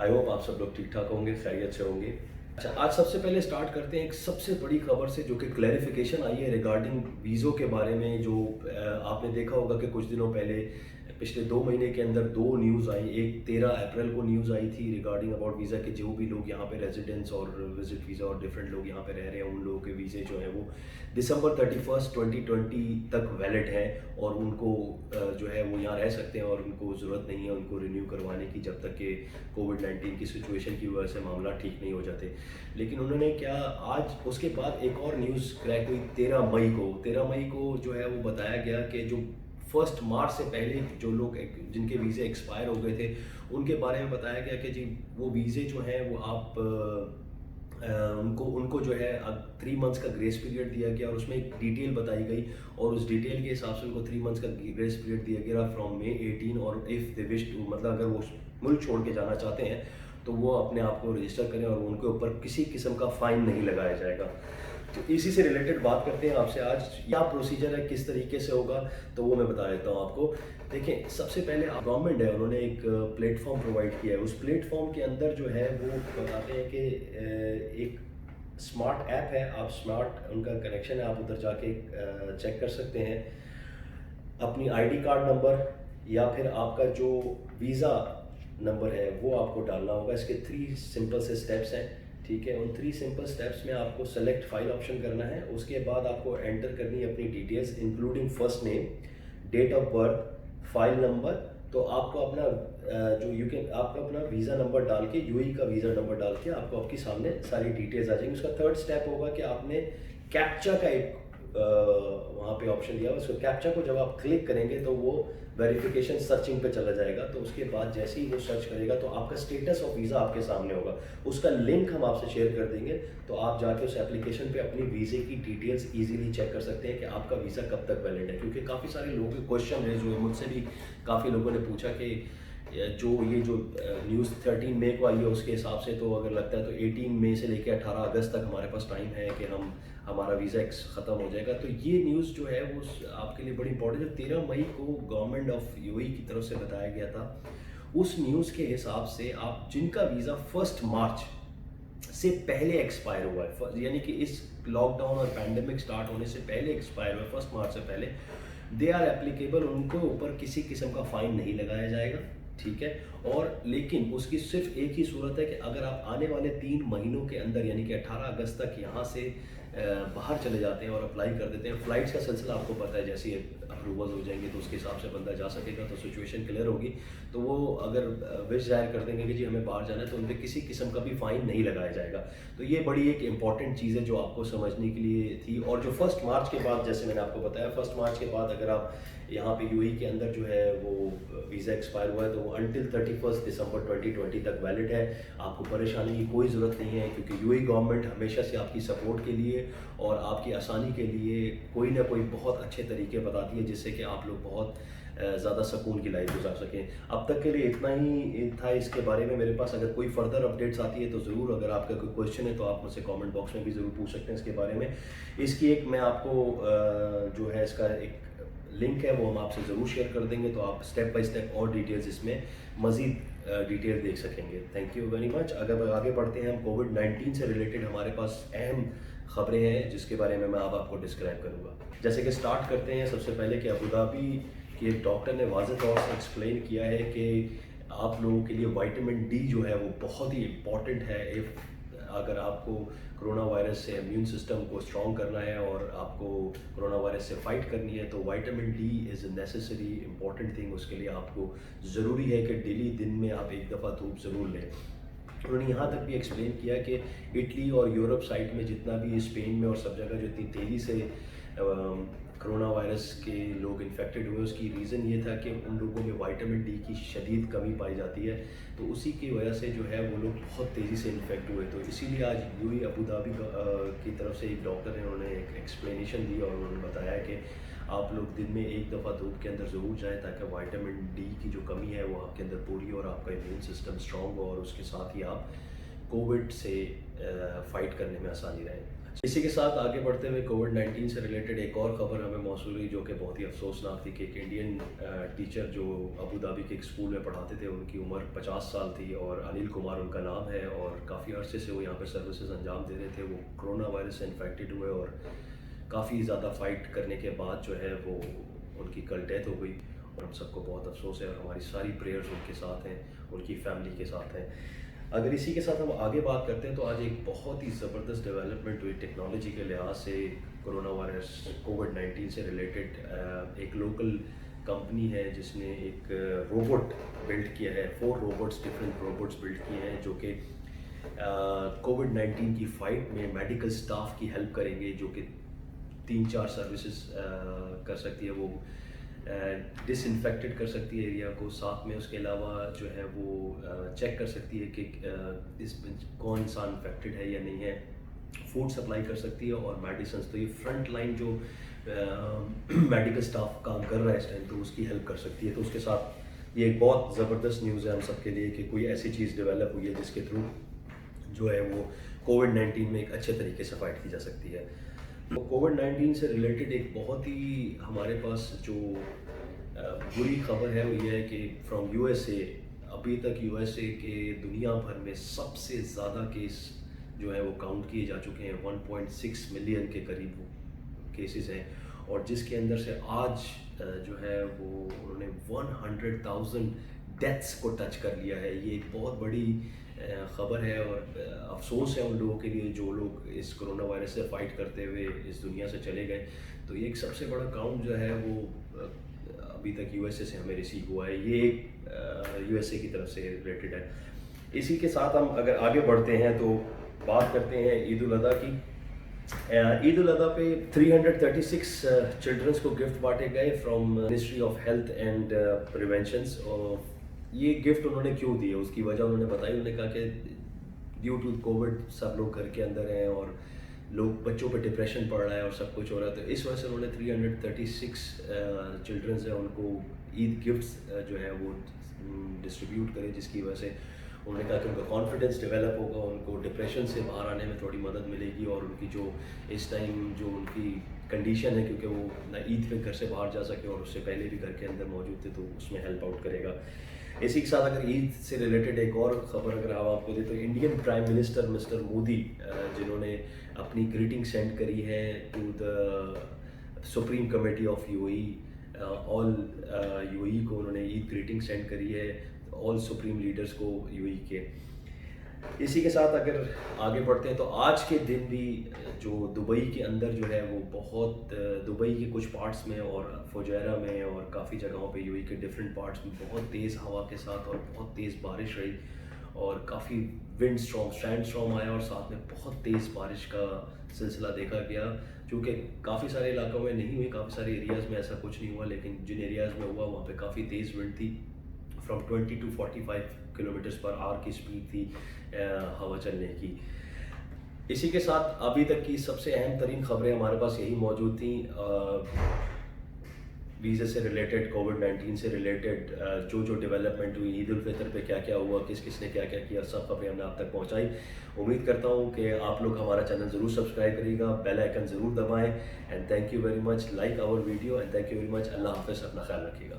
I hope आप सब लोग ठीक ठाक होंगे, खैरियत से होंगे। अच्छा, आज सबसे पहले स्टार्ट करते हैं एक सबसे बड़ी खबर से, जो कि क्लैरिफिकेशन आई है रिगार्डिंग वीज़ों के बारे में। जो आपने देखा होगा कि कुछ दिनों पहले, पिछले 2 महीने के अंदर 2 न्यूज़ आई। एक 13 अप्रैल को न्यूज़ आई थी रिगार्डिंग अबाउट वीज़ा के जो भी लोग यहाँ पे रेजिडेंट्स और विजिट वीज़ा और डिफरेंट लोग यहाँ पे रह रहे हैं, उन लोगों के वीज़े जो हैं वो दिसंबर 31 2020 तक वैलिड है, और उनको जो है वो यहाँ रह सकते हैं और उनको ज़रूरत नहीं है उनको रिन्यू करवाने की, जब तक कि कोविड-19 की सिचुएशन की वजह से मामला ठीक नहीं हो जाते। लेकिन उन्होंने क्या, आज उसके बाद एक और न्यूज़ क्रैक हुई 13 मई को जो है वो बताया गया कि जो 1 मार्च से पहले जो लोग जिनके वीज़े एक्सपायर हो गए थे, उनके बारे में बताया गया कि जी वो वीज़े जो हैं वो आप उनको जो है अब 3 मंथ्स का ग्रेस पीरियड दिया गया, और उसमें एक डिटेल बताई गई, और उस डिटेल के हिसाब से उनको 3 मंथ्स का ग्रेस पीरियड दिया गया फ्रॉम May 18। और इफ़ दे विश टू, मतलब अगर वो मुल्क छोड़ के जाना चाहते हैं तो वो अपने आप को रजिस्टर करें और उनके ऊपर किसी किस्म का फ़ाइन नहीं लगाया जाएगा। तो इसी से रिलेटेड बात करते हैं आपसे आज। क्या प्रोसीजर है, किस तरीके से होगा, तो वो मैं बता देता हूँ आपको। देखिए, सबसे पहले गवर्नमेंट है, उन्होंने एक प्लेटफॉर्म प्रोवाइड किया है। उस प्लेटफॉर्म के अंदर जो है वो बताते हैं कि एक स्मार्ट ऐप है, आप स्मार्ट उनका कनेक्शन है, आप उधर जाके चेक कर सकते हैं। अपनी आईडी कार्ड नंबर या फिर आपका जो वीज़ा नंबर है वो आपको डालना होगा। इसके 3 सिंपल से स्टेप्स हैं, ठीक है। उन 3 सिंपल स्टेप्स में आपको सेलेक्ट फाइल ऑप्शन करना है। उसके बाद आपको एंटर करनी है अपनी details, including first name, date of birth, file number. तो आपको अपना आपका अपना वीज़ा नंबर डाल के, यूएई का वीज़ा नंबर डाल के आपको आपके सामने सारी डिटेल्स आ जाएंगी। उसका 3rd स्टेप होगा कि आपने कैप्चा का एक वहाँ पे ऑप्शन दिया, उसको कैप्चा को जब आप क्लिक करेंगे तो वो वेरिफिकेशन सर्चिंग पे चला जाएगा। तो उसके बाद जैसे ही वो सर्च करेगा तो आपका स्टेटस ऑफ वीज़ा आपके सामने होगा। उसका लिंक हम आपसे शेयर कर देंगे, तो आप जाके उस एप्लीकेशन पे अपनी वीज़े की डिटेल्स इजीली चेक कर सकते हैं कि आपका वीज़ा कब तक वैलिड है। क्योंकि काफ़ी सारे लोगों के क्वेश्चन रेज हुए, मुझसे भी काफ़ी लोगों ने पूछा कि जो न्यूज़ 13 मई को आई है उसके हिसाब से तो अगर लगता है तो 18 मई से लेकर 18 अगस्त तक हमारे पास टाइम है कि हमारा वीज़ा ख़त्म हो जाएगा। तो ये न्यूज़ जो है वो आपके लिए बड़ी इंपॉर्टेंट है। 13 मई को गवर्नमेंट ऑफ यूएई की तरफ से बताया गया था। उस न्यूज़ के हिसाब से आप जिनका वीज़ा 1 मार्च से पहले एक्सपायर हुआ है, यानी कि इस लॉकडाउन और पैंडेमिक स्टार्ट होने से पहले एक्सपायर हुआ है, 1 मार्च से पहले, दे आर एप्लीकेबल, उनको ऊपर किसी किस्म का फ़ाइन नहीं लगाया जाएगा, ठीक है। और लेकिन उसकी सिर्फ एक ही सूरत है कि अगर आप आने वाले 3 महीनों के अंदर, यानी कि 18 अगस्त तक यहाँ से बाहर चले जाते हैं और अप्लाई कर देते हैं। फ़्लाइट्स का सिलसिला आपको पता है, जैसे अप्रूवल हो जाएंगे तो उसके हिसाब से बंदा जा सकेगा, तो सिचुएशन क्लियर होगी। तो वो अगर विश ज़ाहिर कर देंगे कि जी हमें बाहर जाना है, तो उन पर किसी किस्म का भी फ़ाइन नहीं लगाया जाएगा। तो ये बड़ी एक इंपॉर्टेंट चीज़ है जो आपको समझने के लिए थी। और जो 1 मार्च के बाद, जैसे मैंने आपको बताया, 1 मार्च के बाद अगर आप यहाँ पे यूएई के अंदर जो है वो वीज़ा एक्सपायर हुआ है तो वो अंटिल 31 दिसंबर 2020 तक वैलिड है। आपको परेशानी की कोई ज़रूरत नहीं है, क्योंकि यूएई गवर्नमेंट हमेशा से आपकी सपोर्ट के लिए और आपकी आसानी के लिए कोई ना कोई बहुत अच्छे तरीके बताती है, जिससे कि आप लोग बहुत ज़्यादा सुकून की लाइफ गुजार सकें। अब तक के लिए इतना ही था इसके बारे में मेरे पास। अगर कोई फर्दर अपडेट्स आती है तो ज़रूर, अगर आपका कोई क्वेश्चन है तो आप मुझसे कमेंट बॉक्स में भी ज़रूर पूछ सकते हैं इसके बारे में। इसकी एक मैं आपको जो है इसका एक लिंक है वो हम आपसे ज़रूर शेयर कर देंगे, तो आप स्टेप बाय स्टेप और डिटेल्स इसमें मज़ीद डिटेल देख सकेंगे। Thank you very much. अगर आगे बढ़ते हैं, हम कोविड-19 से रिलेटेड हमारे पास अहम खबरें हैं जिसके बारे में मैं अब आपको डिस्क्राइब करूँगा। जैसे कि स्टार्ट करते हैं सबसे पहले कि अबू धाबी के एक डॉक्टर ने वाज़ेह तौर से एक्सप्लेन किया है कि आप लोगों के लिए विटामिन डी जो है वो बहुत ही इम्पॉर्टेंट है। अगर आपको कोरोना वायरस से इम्यून सिस्टम को स्ट्रॉन्ग करना है और आपको कोरोना वायरस से फाइट करनी है, तो vitamin D is a necessary important thing. उसके लिए आपको ज़रूरी है कि डेली दिन में आप एक दफ़ा धूप ज़रूर लें। उन्होंने यहाँ तक भी एक्सप्लेन किया कि इटली और यूरोप साइड में जितना भी, स्पेन में और सब जगह जो इतनी तेज़ी से कोरोना वायरस के लोग इन्फेक्टेड हुए, उसकी रीज़न ये था कि उन लोगों में विटामिन डी की शदीद कमी पाई जाती है। तो उसी की वजह से जो है वो लोग बहुत तेज़ी से इन्फेक्ट हुए। तो इसीलिए आज यूएई अबू धाबी की तरफ से एक डॉक्टर ने उन्होंने एक एक्सप्लेनेशन दी और उन्होंने बताया कि आप लोग दिन में एक दफ़ा धूप के अंदर ज़रूर जाएं, ताकि विटामिन डी की जो कमी है वो आपके अंदर पूरी हो और आपका इम्यून सिस्टम स्ट्रॉन्ग हो, और उसके साथ ही आप कोविड से फ़ाइट करने में आसानी रहे। इसी के साथ आगे बढ़ते हुए कोविड-19 से रिलेटेड एक और ख़बर हमें मौसूल हुई जो कि बहुत ही अफसोसनाक थी कि एक इंडियन टीचर जो अबू धाबी के एक स्कूल में पढ़ाते थे, उनकी उम्र 50 साल थी और अनिल कुमार उनका नाम है और काफ़ी अरसे से वो यहाँ पर सर्विसेज अंजाम दे रहे थे। वो कोरोना वायरस से इन्फेक्टेड हुए और काफ़ी ज़्यादा फाइट करने के बाद जो है वो उनकी कल डेथ हो गई और हम सबको बहुत अफसोस है और हमारी सारी प्रेयर्स उनके साथ हैं, उनकी फैमिली के साथ हैं। अगर इसी के साथ हम आगे बात करते हैं तो आज एक बहुत ही ज़बरदस्त डेवलपमेंट हुई टेक्नोलॉजी के लिहाज से। कोरोना वायरस कोविड-19 से रिलेटेड एक लोकल कंपनी है जिसने एक रोबोट बिल्ड किया है। 4 रोबोट्स, डिफरेंट रोबोट्स बिल्ड किए हैं जो कि कोविड-19 की फ़ाइट में मेडिकल स्टाफ की हेल्प करेंगे, जो कि 3-4 सर्विसेज कर सकती है। वो डिसइंफेक्टेड कर सकती है एरिया को, साथ में उसके अलावा जो है वो चेक कर सकती है कि इसमें कौन इंसान इन्फेक्टेड है या नहीं है, फूड सप्लाई कर सकती है और मेडिसिन। तो ये फ्रंट लाइन जो मेडिकल स्टाफ काम कर रहा है इस टाइम, तो उसकी हेल्प कर सकती है। तो उसके साथ ये एक बहुत ज़बरदस्त न्यूज़ है हम सब के लिए कि कोई ऐसी चीज़ डेवलप हुई है जिसके थ्रू जो है वो कोविड-19 में एक अच्छे तरीके से फाइट की जा सकती है। तो कोविड-19 से रिलेटेड एक बहुत ही हमारे पास जो बुरी खबर है वो ये है कि फ्रॉम यूएसए, अभी तक यूएसए के दुनिया भर में सबसे ज़्यादा केस जो है वो काउंट किए जा चुके हैं। 1.6 मिलियन के करीब वो केसेस हैं और जिसके अंदर से आज जो है वो उन्होंने 100,000 डेथ्स को टच कर लिया है। ये एक बहुत बड़ी ख़बर है और अफसोस है उन लोगों के लिए जो लोग इस कोरोना वायरस से फाइट करते हुए इस दुनिया से चले गए। तो ये एक सबसे बड़ा काउंट जो है वो अभी तक यूएसए से हमें रिसीव हुआ है। ये एक यूएसए की तरफ से रिलेटेड है। इसी के साथ हम अगर आगे बढ़ते हैं तो बात करते हैं ईद उल अज़हा की। ईद उल अज़हा पे 336 चिल्ड्रंस को गिफ्ट बांटे गए from ministry of health and preventions. और ये गिफ्ट उन्होंने क्यों दिए, उसकी वजह उन्होंने बताई। उन्होंने कहा कि ड्यू टू कोविड सब लोग घर के अंदर हैं और लोग बच्चों पे डिप्रेशन पड़ रहा है और सब कुछ हो रहा है, तो इस वजह से उन्होंने 336 चिल्ड्रंस हैं उनको ईद गिफ्ट्स जो है वो डिस्ट्रीब्यूट करें, जिसकी वजह से उन्होंने कहा कि उनका कॉन्फिडेंस डेवलप होगा, उनको डिप्रेशन से बाहर आने में थोड़ी मदद मिलेगी और उनकी जो इस टाइम जो उनकी कंडीशन है, क्योंकि वो ना ईद पे घर से बाहर जा सके और उससे पहले भी घर के अंदर मौजूद थे, तो उसमें हेल्प आउट करेगा। इसी के साथ अगर ईद से रिलेटेड एक और ख़बर अगर हम आपको दें तो Indian prime minister mister Modi जिन्होंने अपनी ग्रीटिंग सेंड करी है to the supreme committee of UAE, all UAE को उन्होंने ईद ग्रीटिंग सेंड करी है, ऑल सुप्रीम लीडर्स को यूएई के। इसी के साथ अगर आगे बढ़ते हैं तो आज के दिन भी जो दुबई के अंदर जो है वो बहुत दुबई के कुछ पार्ट्स में और फुजैरा में और काफ़ी जगहों पे यूएई के डिफरेंट पार्ट्स में बहुत तेज़ हवा के साथ और बहुत तेज़ बारिश रही और काफ़ी विंड स्टॉर्म, सैंड स्टॉर्म आया और साथ में बहुत तेज़ बारिश का सिलसिला देखा गया, जो कि काफ़ी सारे इलाकों में नहीं हुई। काफ़ी सारे एरियाज़ में ऐसा कुछ नहीं हुआ, लेकिन जिन एरियाज़ में हुआ वहाँ पे काफ़ी तेज़ विंड थी। From 20 to 45 kilometres per hour की स्पीड थी हवा चलने की। इसी के साथ अभी तक की सबसे अहम तरीन खबरें हमारे पास यही मौजूद थी। वीज़ा से रिलेटेड, कोविड-19 से रिलेटेड जो डेवलपमेंट हुई, ईद उल फितर पे क्या क्या हुआ, किस किस ने क्या क्या किया, सब खबरें हमने आप तक पहुंचाई। उम्मीद करता हूं कि आप लोग हमारा चैनल ज़रूर सब्सक्राइब करिएगा, बेल आइकन ज़रूर दबाएं। And thank you very much, like our video and thank you very much. अल्लाह हाफ़िज़, अपना ख्याल रखिएगा।